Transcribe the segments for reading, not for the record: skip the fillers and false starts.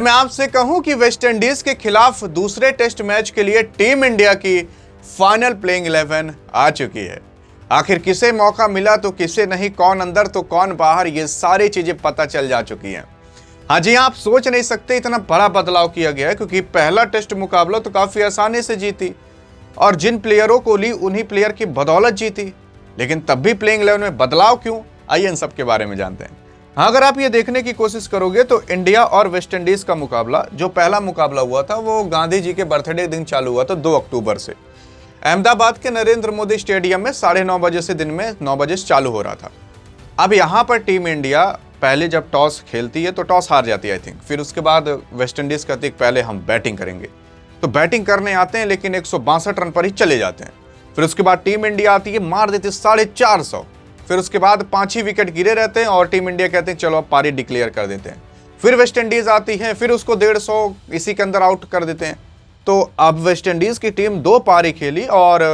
मैं आपसे कहूं कि वेस्टइंडीज के खिलाफ दूसरे टेस्ट मैच के लिए टीम इंडिया की फाइनल प्लेइंग 11 आ चुकी है। आखिर किसे मौका मिला तो किसे नहीं, कौन अंदर तो कौन बाहर, ये सारी चीजें पता चल जा चुकी हैं। हाँ जी, आप सोच नहीं सकते इतना बड़ा बदलाव किया गया है, क्योंकि पहला टेस्ट मुकाबला तो काफी आसानी से जीती और जिन प्लेयरों को ली उन्हीं प्लेयर की बदौलत जीती। लेकिन तब भी प्लेइंग 11 में बदलाव क्यों, आइए इन सब के बारे में जानते हैं। हाँ, अगर आप ये देखने की कोशिश करोगे तो इंडिया और वेस्टइंडीज का मुकाबला, जो पहला मुकाबला हुआ था वो गांधी जी के बर्थडे दिन चालू हुआ था 2 अक्टूबर से। अहमदाबाद के नरेंद्र मोदी स्टेडियम में 9:30 बजे से दिन में 9 बजे से चालू हो रहा था। अब यहाँ पर टीम इंडिया पहले जब टॉस खेलती है तो टॉस हार जाती है आई थिंक। फिर उसके बाद वेस्टइंडीज कहती है पहले हम बैटिंग करेंगे, तो बैटिंग करने आते हैं लेकिन 162 रन पर ही चले जाते हैं। फिर उसके बाद टीम इंडिया आती है, मार देती है 450। फिर उसके बाद 5 ही विकेट गिरे रहते हैं और टीम इंडिया कहते हैं चलो अब पारी डिक्लेयर कर देते हैं। फिर वेस्टइंडीज आती है, फिर उसको 150 इसी के अंदर आउट कर देते हैं। तो अब वेस्टइंडीज की टीम 2 पारी खेली और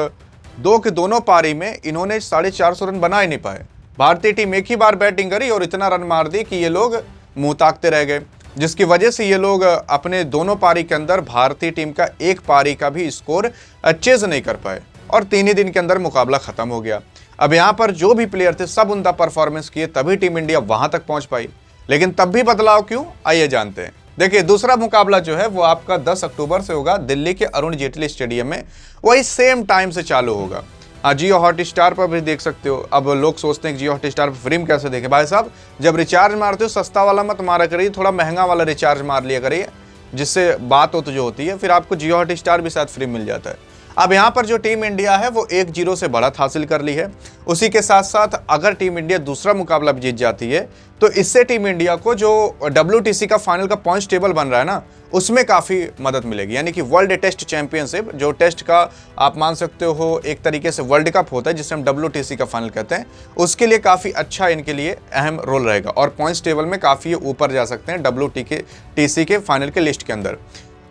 2 के दोनों पारी में इन्होंने 450 रन बना ही नहीं पाए। भारतीय टीम एक ही बार बैटिंग करी और इतना रन मार दी कि ये लोग मुंह ताकते रह गए, जिसकी वजह से ये लोग अपने दोनों पारी के अंदर भारतीय टीम का एक पारी का भी स्कोर चेज नहीं कर पाए और 3 ही दिन के अंदर मुकाबला खत्म हो गया। अब यहाँ पर जो भी प्लेयर थे सब उनका परफॉर्मेंस किए, तभी टीम इंडिया वहां तक पहुंच पाई। लेकिन तब भी बदलाव क्यों, आइए जानते हैं। देखिए, दूसरा मुकाबला जो है वो आपका 10 अक्टूबर से होगा दिल्ली के अरुण जेटली स्टेडियम में। वही सेम टाइम से चालू होगा। हाँ, जियो हॉटस्टार पर भी देख सकते हो। अब लोग सोचते हैं कि जियो हॉटस्टार पर फिल्म कैसे देखें। भाई साहब, जब रिचार्ज मारते हो सस्ता वाला मत मारा करिए, थोड़ा महंगा वाला रिचार्ज मार लिया करिए, जिससे बात हो तो जो होती है फिर आपको जियो हॉटस्टार भी साथ फ्री मिल जाता है। अब यहाँ पर जो टीम इंडिया है वो 1-0 से बढ़त हासिल कर ली है। उसी के साथ साथ अगर टीम इंडिया दूसरा मुकाबला भी जीत जाती है तो इससे टीम इंडिया को जो WTC का फाइनल का पॉइंट्स टेबल बन रहा है ना, उसमें काफ़ी मदद मिलेगी। यानी कि वर्ल्ड टेस्ट चैंपियनशिप, जो टेस्ट का आप मान सकते हो एक तरीके से वर्ल्ड कप होता है जिसे हम WTC का फाइनल कहते हैं, उसके लिए काफ़ी अच्छा इनके लिए अहम रोल रहेगा और पॉइंट्स टेबल में काफ़ी ऊपर जा सकते हैं WTC के फाइनल के लिस्ट के अंदर।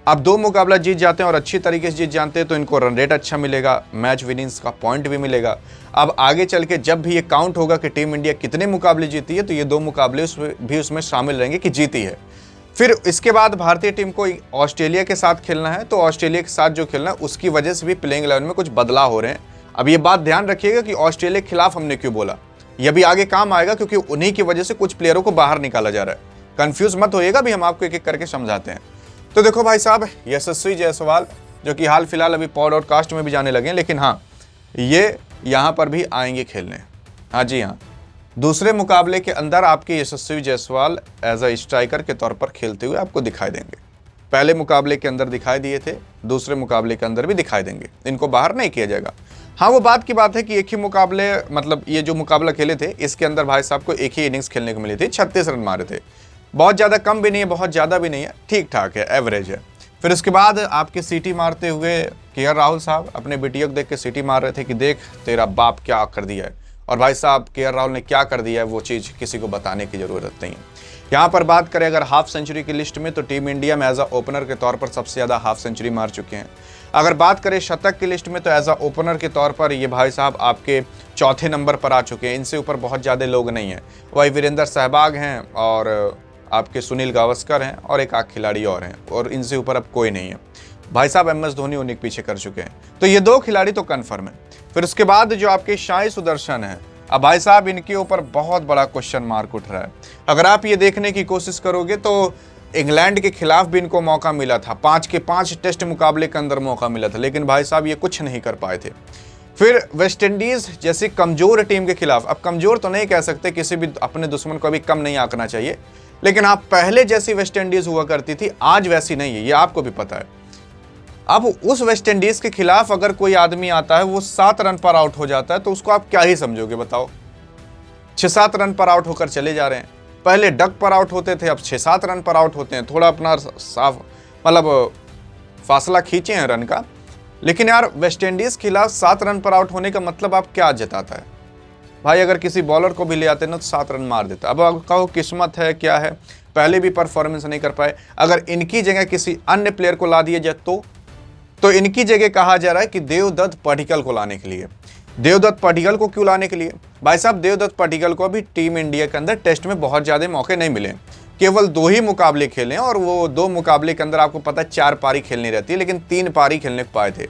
अब 2 मुकाबला जीत जाते हैं और अच्छी तरीके से जीत जाते हैं तो इनको रन रेट अच्छा मिलेगा, मैच विनिंग्स का पॉइंट भी मिलेगा। अब आगे चल के जब भी ये काउंट होगा कि टीम इंडिया कितने मुकाबले जीती है तो ये 2 मुकाबले भी उसमें शामिल रहेंगे कि जीती है। फिर इसके बाद भारतीय टीम को ऑस्ट्रेलिया के साथ खेलना है, तो ऑस्ट्रेलिया के साथ जो खेलना है उसकी वजह से भी प्लेइंग 11 में कुछ बदलाव हो रहे हैं। अब ये बात ध्यान रखिएगा कि ऑस्ट्रेलिया के खिलाफ हमने क्यों बोला, यह भी आगे काम आएगा क्योंकि उन्हीं की वजह से कुछ प्लेयरों को बाहर निकाला जा रहा है। कन्फ्यूज मत होइएगा, भी हम आपको एक एक करके समझाते हैं। तो देखो भाई साहब, यशस्वी जायसवाल जो कि हाल फिलहाल अभी पॉडकास्ट में भी जाने लगे हैं, लेकिन हाँ ये यहाँ पर भी आएंगे खेलने। हाँ जी हाँ, दूसरे मुकाबले के अंदर आपके यशस्वी जायसवाल एज अ स्ट्राइकर के तौर पर खेलते हुए आपको दिखाई देंगे। पहले मुकाबले के अंदर दिखाई दिए थे, दूसरे मुकाबले के अंदर भी दिखाई देंगे, इनको बाहर नहीं किया जाएगा। हाँ, वो बात की बात है कि एक ही मुकाबले, मतलब ये जो मुकाबला खेले थे इसके अंदर भाई साहब को एक ही इनिंग्स खेलने को मिली थी, 36 रन मारे थे। बहुत ज़्यादा कम भी नहीं है, बहुत ज़्यादा भी नहीं है, ठीक ठाक है, एवरेज है। फिर उसके बाद आपके सीटी मारते हुए KL राहुल साहब अपने बेटियों को देख के सीटी मार रहे थे कि देख तेरा बाप क्या कर दिया है। और भाई साहब KL राहुल ने क्या कर दिया है वो चीज़ किसी को बताने की ज़रूरत नहीं है। यहाँ पर बात करें अगर हाफ सेंचुरी की लिस्ट में, तो टीम इंडिया में एज अ ओपनर के तौर पर सबसे ज़्यादा हाफ सेंचुरी मार चुके हैं। अगर बात करें शतक की लिस्ट में, तो एज अ ओपनर के तौर पर ये भाई साहब आपके 4थे नंबर पर आ चुके हैं। इनसे ऊपर बहुत ज़्यादा लोग नहीं हैं। वही वीरेंद्र सहवाग हैं और आपके सुनील गावस्कर हैं और एक आध खिलाड़ी और हैं, और इनसे ऊपर अब कोई नहीं है। भाई साहब MS धोनी उन्हीं के पीछे कर चुके हैं, तो ये 2 खिलाड़ी तो कन्फर्म है। फिर उसके बाद जो आपके साई सुदर्शन हैं, अब भाई साहब इनके ऊपर बहुत बड़ा क्वेश्चन मार्क उठ रहा है। अगर आप ये देखने की कोशिश करोगे तो इंग्लैंड के खिलाफ भी इनको मौका मिला था, 5 के 5 टेस्ट मुकाबले के अंदर मौका मिला था, लेकिन भाई साहब ये कुछ नहीं कर पाए थे। फिर वेस्टइंडीज जैसी कमजोर टीम के खिलाफ, अब कमजोर तो नहीं कह सकते, किसी भी अपने दुश्मन को अभी कम नहीं आंकना चाहिए, लेकिन आप पहले जैसी वेस्टइंडीज हुआ करती थी आज वैसी नहीं है, ये आपको भी पता है। अब उस वेस्टइंडीज के खिलाफ अगर कोई आदमी आता है वो 7 रन पर आउट हो जाता है तो उसको आप क्या ही समझोगे बताओ। 6-7 रन पर आउट होकर चले जा रहे हैं। पहले डक पर आउट होते थे, अब 6-7 रन पर आउट होते हैं। थोड़ा अपना साफ मतलब फासला खींचे हैं रन का, लेकिन यार वेस्टइंडीज के खिलाफ 7 रन पर आउट होने का मतलब आप क्या जताता है भाई। अगर किसी बॉलर को भी ले आते ना तो 7 रन मार देता। अब आप कहो किस्मत है क्या है, पहले भी परफॉर्मेंस नहीं कर पाए। अगर इनकी जगह किसी अन्य प्लेयर को ला दिया जाए तो इनकी जगह कहा जा रहा है कि देवदत्त पडिक्कल को लाने के लिए। देवदत्त पडिक्कल को क्यों लाने के लिए? भाई साहब, देवदत्त पडिक्कल को अभी टीम इंडिया के अंदर टेस्ट में बहुत ज़्यादा मौके नहीं मिले। केवल 2 ही मुकाबले खेले और वो 2 मुकाबले के अंदर आपको पता है 4 पारी खेलनी रहती है, लेकिन 3 पारी खेलने को पाए थे।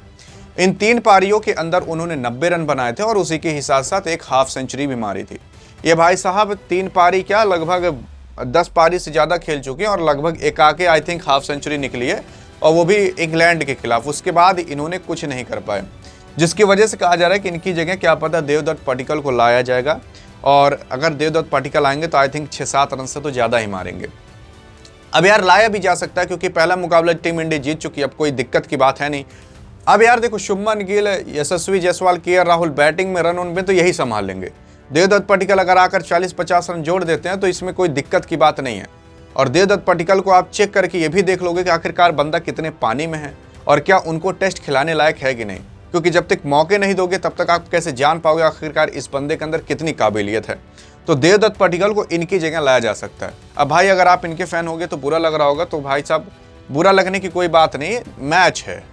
इन 3 पारियों के अंदर उन्होंने 90 रन बनाए थे और उसी के ही साथ साथ एक हाफ सेंचुरी भी मारी थी। ये भाई साहब 3 पारी क्या लगभग 10 पारी से ज़्यादा खेल चुके हैं और लगभग एक आके आई थिंक हाफ सेंचुरी निकली है, और वो भी इंग्लैंड के खिलाफ। उसके बाद इन्होंने कुछ नहीं कर पाए, जिसकी वजह से कहा जा रहा है कि इनकी जगह क्या पता देवदत्त पडिक्कल को लाया जाएगा, और अगर देवदत्त पडिक्कल आएंगे तो आई थिंक 6-7 रन से तो ज़्यादा ही मारेंगे। अब यार लाया भी जा सकता है क्योंकि पहला मुकाबला टीम इंडिया जीत चुकी है, अब कोई दिक्कत की बात है नहीं। अब यार देखो, शुभमन गिल, यशस्वी जायसवाल, केएल राहुल बैटिंग में, रन उन में तो यही संभाल लेंगे। देवदत्त पडिक्कल अगर आकर 40-50 रन जोड़ देते हैं तो इसमें कोई दिक्कत की बात नहीं है। और देवदत्त पडिक्कल को आप चेक करके ये भी देख लोगे कि आखिरकार बंदा कितने पानी में है और क्या उनको टेस्ट खिलाने लायक है कि नहीं, क्योंकि जब तक मौके नहीं दोगे तब तक आप कैसे जान पाओगे आखिरकार इस बंदे के अंदर कितनी काबिलियत है। तो देवदत्त पडिक्कल को इनकी जगह लाया जा सकता है। अब भाई अगर आप इनके फैन होगे तो बुरा लग रहा होगा, तो भाई साहब बुरा लगने की कोई बात नहीं, मैच है,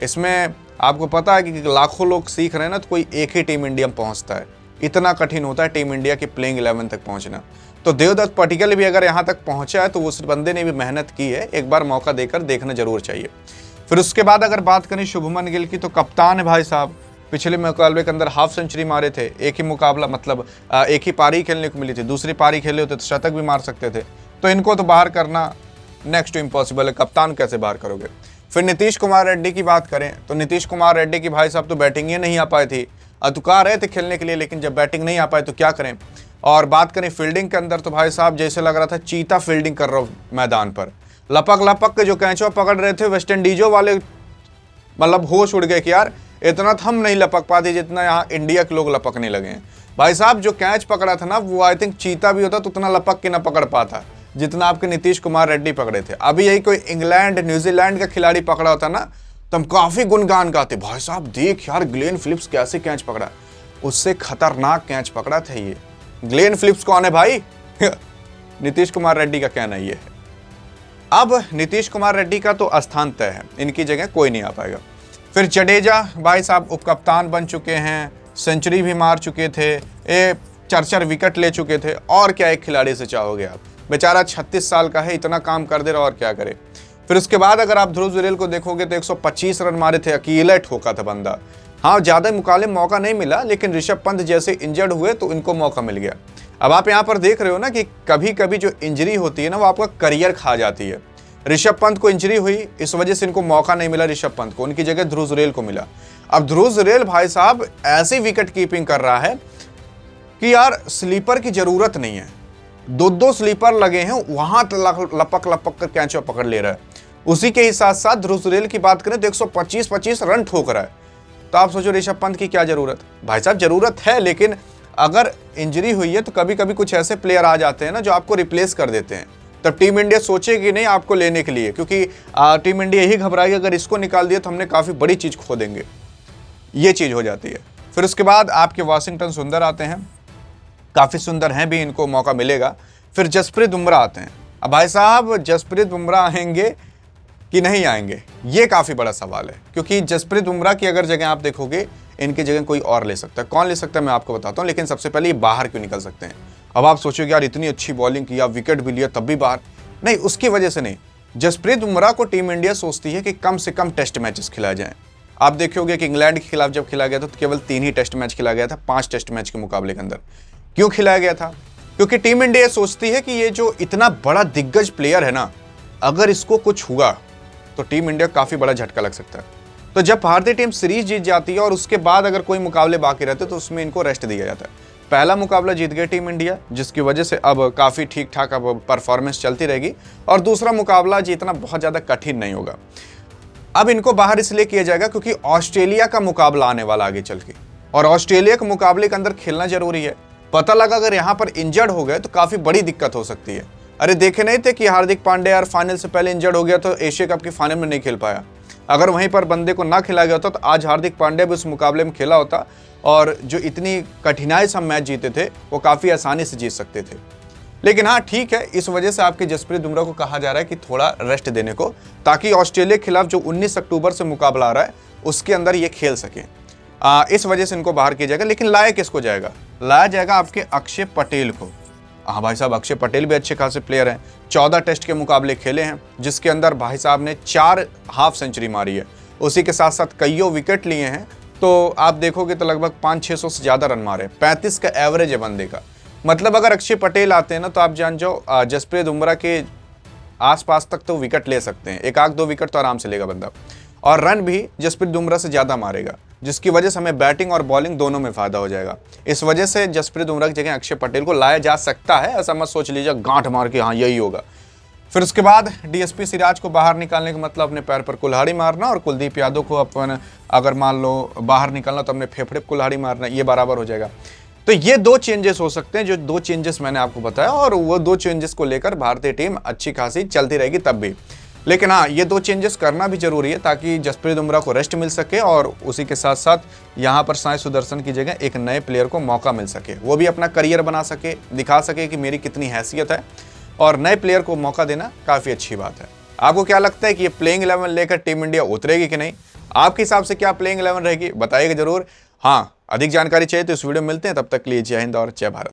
इसमें आपको पता है कि लाखों लोग सीख रहे हैं ना, तो कोई एक ही टीम इंडिया में पहुंचता है। इतना कठिन होता है टीम इंडिया की प्लेइंग 11 तक पहुंचना। तो देवदत्त पडिक्कल भी अगर यहाँ तक पहुंचा है तो उस बंदे ने भी मेहनत की है, एक बार मौका देकर देखना जरूर चाहिए। फिर उसके बाद अगर बात करें शुभमन गिल की, तो कप्तान है भाई साहब, पिछले मुकाबले के अंदर हाफ सेंचुरी मारे थे। एक ही मुकाबला मतलब एक ही पारी खेलने को मिली थी, दूसरी पारी खेले होते तो शतक भी मार सकते थे। तो इनको तो बाहर करना नेक्स्ट टू इम्पॉसिबल है, कप्तान कैसे बाहर करोगे। फिर नीतीश कुमार रेड्डी की बात करें तो नीतीश कुमार रेड्डी की भाई साहब तो बैटिंग ही नहीं आ पाई थी, अतुका रहे थे खेलने के लिए, लेकिन जब बैटिंग नहीं आ पाए तो क्या करें। और बात करें फील्डिंग के अंदर तो भाई साहब जैसे लग रहा था चीता फील्डिंग कर रहा हूँ मैदान पर, लपक लपक के जो कैचवा पकड़ रहे थे वेस्ट इंडीजों वाले, मतलब होश उड़ गए कि यार इतना तो हम नहीं लपक पाते जितना यहाँ इंडिया के लोग लपकने लगे हैं। भाई साहब जो कैच पकड़ा था ना, वो आई थिंक चीता भी होता तो उतना लपक के ना पकड़ पाता जितना आपके नीतीश कुमार रेड्डी पकड़े थे। अभी यही कोई इंग्लैंड न्यूजीलैंड का खिलाड़ी पकड़ा होता ना तो हम काफी गुणगान गाते, भाई साहब देख यार ग्लेन फिलिप्स कैसे कैच पकड़ा, उससे खतरनाक कैच पकड़ा था ये। ग्लेन फिलिप्स कौन है भाई? नीतीश कुमार रेड्डी का कहना ये है। अब नीतीश कुमार रेड्डी का तो स्थान तय है, इनकी जगह कोई नहीं आ पाएगा। फिर जडेजा भाई साहब उपकप्तान बन चुके हैं, सेंचुरी भी मार चुके थे, 4 विकेट ले चुके थे, और क्या एक खिलाड़ी से चाहोगे आप, बेचारा 36 साल का है, इतना काम कर दे रहा और क्या करे। फिर उसके बाद अगर आप ध्रुव जुरैल को देखोगे तो 125 रन मारे थे, अकेला ठोका था बंदा। हाँ ज़्यादा मुकाबले मौका नहीं मिला, लेकिन ऋषभ पंत जैसे इंजर्ड हुए तो इनको मौका मिल गया। अब आप यहाँ पर देख रहे हो ना कि कभी कभी जो इंजरी होती है ना, वो आपका करियर खा जाती है। ऋषभ पंत को इंजरी हुई, इस वजह से इनको मौका नहीं मिला ऋषभ पंत को, उनकी जगह ध्रुव जुरैल को मिला। अब ध्रुव जुरैल भाई साहब ऐसी विकेट कीपिंग कर रहा है कि यार स्लीपर की जरूरत नहीं है, 2 स्लीपर लगे हैं, वहां लपक लपक कर कैच पकड़ ले रहा है। उसी के ही साथ साथ ध्रुव जुरैल की बात करें तो 125 रन ठोक रहा है। तो आप सोचो ऋषभ पंत की क्या जरूरत? भाई साहब जरूरत है, लेकिन अगर इंजरी हुई है तो कभी कभी कुछ ऐसे प्लेयर आ जाते हैं ना जो आपको रिप्लेस कर देते हैं, तब टीम इंडिया सोचेगी नहीं आपको लेने के लिए, क्योंकि टीम इंडिया यही घबराएगी अगर इसको निकाल दिया तो हमने काफ़ी बड़ी चीज़ खो देंगे, ये चीज़ हो जाती है। फिर उसके बाद आपके वाशिंगटन सुंदर आते हैं, काफ़ी सुंदर हैं भी, इनको मौका मिलेगा। फिर जसप्रीत बुमराह आते हैं। अब भाई साहब जसप्रीत बुमराह आएंगे कि नहीं आएंगे, ये काफ़ी बड़ा सवाल है, क्योंकि जसप्रीत बुमराह की अगर जगह आप देखोगे, इनकी जगह कोई और ले सकता है। कौन ले सकता है मैं आपको बताता हूँ, लेकिन सबसे पहले ये बाहर क्यों निकल सकते हैं। अब आप सोचोगे यार इतनी अच्छी बॉलिंग किया, विकेट भी लिया, तब भी बाहर नहीं, उसकी वजह से नहीं। जसप्रीत बुमराह को टीम इंडिया सोचती है कि कम से कम टेस्ट मैचेस खिलाए जाएं। आप देखोगे कि इंग्लैंड के खिलाफ जब खिला गया था तो केवल 3 ही टेस्ट मैच खिलाया गया था 5 टेस्ट मैच के मुकाबले के अंदर। क्यों खिलाया गया था? क्योंकि टीम इंडिया सोचती है कि ये जो इतना बड़ा दिग्गज प्लेयर है ना, अगर इसको कुछ हुआ तो टीम इंडिया काफ़ी बड़ा झटका लग सकता है। तो जब भारतीय टीम सीरीज जीत जाती है और उसके बाद अगर कोई मुकाबले बाकी रहते तो उसमें इनको रेस्ट दिया जाता है। पहला मुकाबला जीत गई टीम इंडिया, जिसकी वजह से अब काफ़ी ठीक ठाक अब परफॉर्मेंस चलती रहेगी, और दूसरा मुकाबला जीतना बहुत ज़्यादा कठिन नहीं होगा। अब इनको बाहर इसलिए किया जाएगा क्योंकि ऑस्ट्रेलिया का मुकाबला आने वाला आगे चल के, और ऑस्ट्रेलिया के मुकाबले के अंदर खेलना जरूरी है। पता लगा अगर यहाँ पर इंजर्ड हो गए तो काफ़ी बड़ी दिक्कत हो सकती है। अरे देखे नहीं थे कि हार्दिक पांड्या यार फाइनल से पहले इंजर्ड हो गया तो एशिया कप की फाइनल में नहीं खेल पाया। अगर वहीं पर बंदे को ना खिलाया गया होता तो आज हार्दिक पांड्या भी उस मुकाबले में खेला होता, और जो इतनी कठिनाई से हम मैच जीते थे वो काफ़ी आसानी से जीत सकते थे। लेकिन हाँ ठीक है, इस वजह से आपके जसप्रीत बुमराह को कहा जा रहा है कि थोड़ा रेस्ट देने को, ताकि ऑस्ट्रेलिया के खिलाफ जो 19 अक्टूबर से मुकाबला आ रहा है उसके अंदर ये खेल सके। इस वजह से इनको बाहर किया जाएगा। लेकिन लाया किसको जाएगा? लाया जाएगा आपके अक्षय पटेल को। हाँ भाई साहब, अक्षय पटेल भी अच्छे खासे प्लेयर हैं। 14 टेस्ट के मुकाबले खेले हैं, जिसके अंदर भाई साहब ने 4 हाफ सेंचुरी मारी है। उसी के साथ साथ कईयों विकेट लिए हैं। तो आप देखोगे तो लगभग 500-600 से ज़्यादा रन मारे। 35 का एवरेज है बंदे का। मतलब अगर अक्षय पटेल आते हैं ना, तो आप जान जाओ जसप्रीत बुमराह के आसपास तक तो विकेट ले सकते हैं। 1-2 विकेट तो आराम से लेगा बंदा, और रन भी जसप्रीत बुमराह से ज़्यादा मारेगा, जिसकी वजह से हमें बैटिंग और बॉलिंग दोनों में फायदा हो जाएगा। इस वजह से जसप्रीत बुमराह की जगह अक्षय पटेल को लाया जा सकता है। ऐसा मत सोच लीजिए गांठ मार के हाँ यही होगा। फिर उसके बाद डीएसपी सिराज को बाहर निकालने का मतलब अपने पैर पर कुल्हाड़ी मारना, और कुलदीप यादव को अपन अगर मान लो बाहर निकालना तो अपने फेफड़े पर कुल्हाड़ी मारना, ये बराबर हो जाएगा। तो ये 2 चेंजेस हो सकते हैं, जो 2 चेंजेस मैंने आपको बताया, और वो 2 चेंजेस को लेकर भारतीय टीम अच्छी खासी चलती रहेगी तब भी। लेकिन हाँ, ये 2 चेंजेस करना भी जरूरी है, ताकि जसप्रीत बुमराह को रेस्ट मिल सके, और उसी के साथ साथ यहाँ पर साई सुदर्शन की जगह एक नए प्लेयर को मौका मिल सके, वो भी अपना करियर बना सके, दिखा सके कि मेरी कितनी हैसियत है। और नए प्लेयर को मौका देना काफ़ी अच्छी बात है। आपको क्या लगता है कि ये प्लेइंग 11 लेकर टीम इंडिया उतरेगी कि नहीं? आपके हिसाब से क्या प्लेइंग 11 रहेगी, बताइएगा जरूर। हाँ, अधिक जानकारी चाहिए तो इस वीडियो में मिलते हैं। तब तक के लिए जय हिंद और जय भारत।